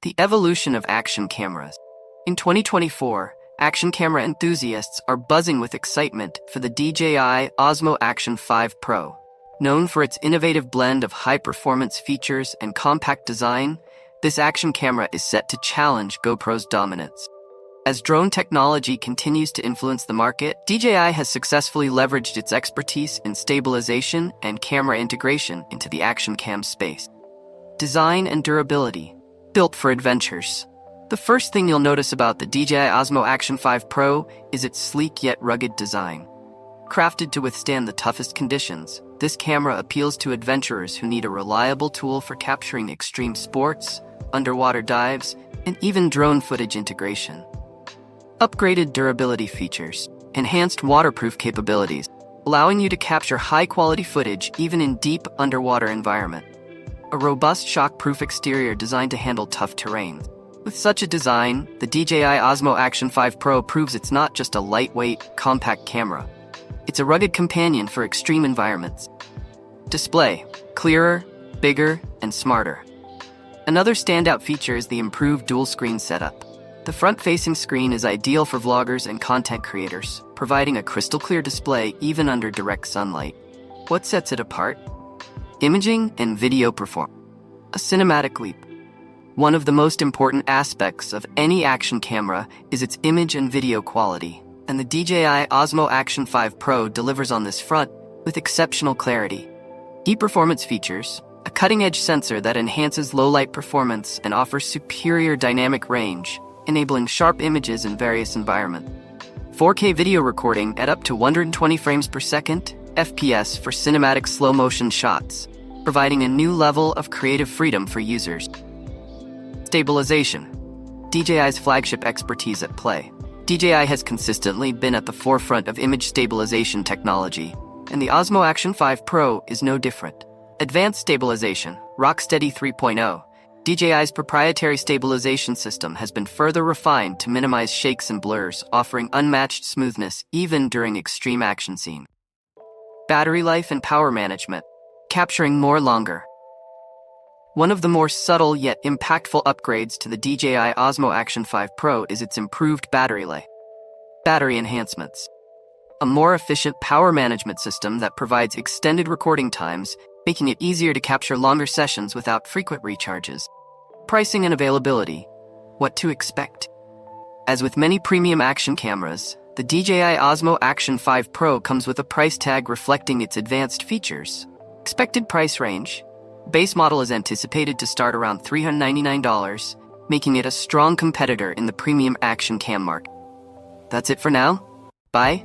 The evolution of action cameras. In 2024, action camera enthusiasts are buzzing with excitement for the DJI Osmo Action 5 Pro. Known for its innovative blend of high-performance features and compact design, this action camera is set to challenge GoPro's dominance. As drone technology continues to influence the market, DJI has successfully leveraged its expertise in stabilization and camera integration into the action cam space. Design and durability. Built for adventures. The first thing you'll notice about the DJI Osmo Action 5 Pro is its sleek yet rugged design. Crafted to withstand the toughest conditions, this camera appeals to adventurers who need a reliable tool for capturing extreme sports, underwater dives, and even drone footage integration. Upgraded durability features. Enhanced waterproof capabilities, allowing you to capture high-quality footage even in deep underwater environment. A robust shock-proof exterior designed to handle tough terrain. With such a design, the DJI Osmo Action 5 Pro proves it's not just a lightweight, compact camera. It's a rugged companion for extreme environments. Display. Clearer, bigger, and smarter. Another standout feature is the improved dual-screen setup. The front-facing screen is ideal for vloggers and content creators, providing a crystal-clear display even under direct sunlight. What sets it apart? Imaging and video performance. A cinematic leap. One of the most important aspects of any action camera is its image and video quality, and the DJI Osmo Action 5 Pro delivers on this front with exceptional clarity. Key performance features: a cutting-edge sensor that enhances low-light performance and offers superior dynamic range, enabling sharp images in various environments. 4K video recording at up to 120 frames per second, FPS for cinematic slow-motion shots, providing a new level of creative freedom for users. Stabilization. DJI's flagship expertise at play. DJI has consistently been at the forefront of image stabilization technology, and the Osmo Action 5 Pro is no different. Advanced Stabilization, Rocksteady 3.0. DJI's proprietary stabilization system has been further refined to minimize shakes and blurs, offering unmatched smoothness even during extreme action scenes. Battery life and power management. Capturing more longer. One of the more subtle yet impactful upgrades to the DJI Osmo Action 5 Pro is its improved battery life. Battery enhancements. A more efficient power management system that provides extended recording times, making it easier to capture longer sessions without frequent recharges. Pricing and availability. What to expect? As with many premium action cameras, the DJI Osmo Action 5 Pro comes with a price tag reflecting its advanced features. Expected price range. Base model is anticipated to start around $399, making it a strong competitor in the premium action cam market. That's it for now. Bye.